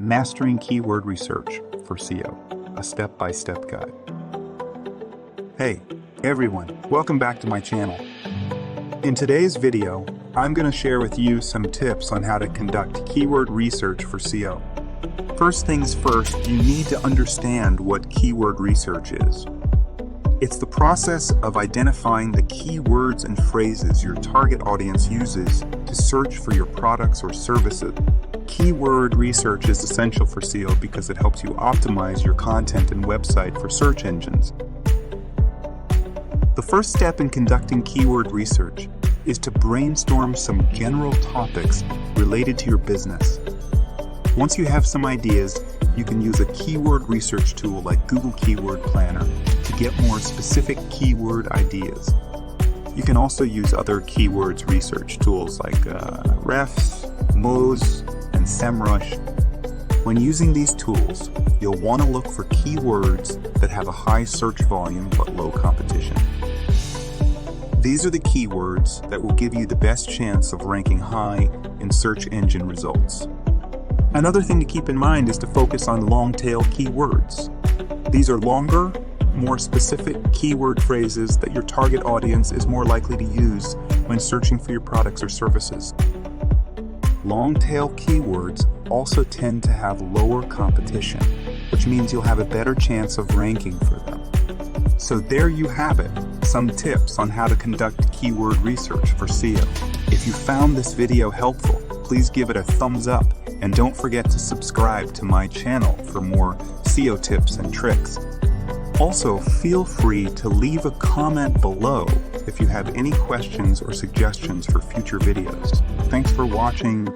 Mastering Keyword Research for SEO, a step-by-step guide. Hey, everyone, welcome back to my channel. In today's video, I'm going to share with you some tips on how to conduct keyword research for SEO. First things first, you need to understand what keyword research is. It's the process of identifying the keywords and phrases your target audience uses to search for your products or services. Keyword research is essential for SEO because it helps you optimize your content and website for search engines. The first step in conducting keyword research is to brainstorm some general topics related to your business. Once you have some ideas, you can use a keyword research tool like Google Keyword Planner to get more specific keyword ideas. You can also use other keywords research tools like Refs, Moz, and SEMrush. When using these tools, you'll want to look for keywords that have a high search volume but low competition. These are the keywords that will give you the best chance of ranking high in search engine results. Another thing to keep in mind is to focus on long-tail keywords. These are longer, more specific keyword phrases that your target audience is more likely to use when searching for your products or services. Long-tail keywords also tend to have lower competition, which means you'll have a better chance of ranking for them. So there you have it, some tips on how to conduct keyword research for SEO. If you found this video helpful, please give it a thumbs up and don't forget to subscribe to my channel for more SEO tips and tricks. Also, feel free to leave a comment below if you have any questions or suggestions for future videos. Thanks for watching.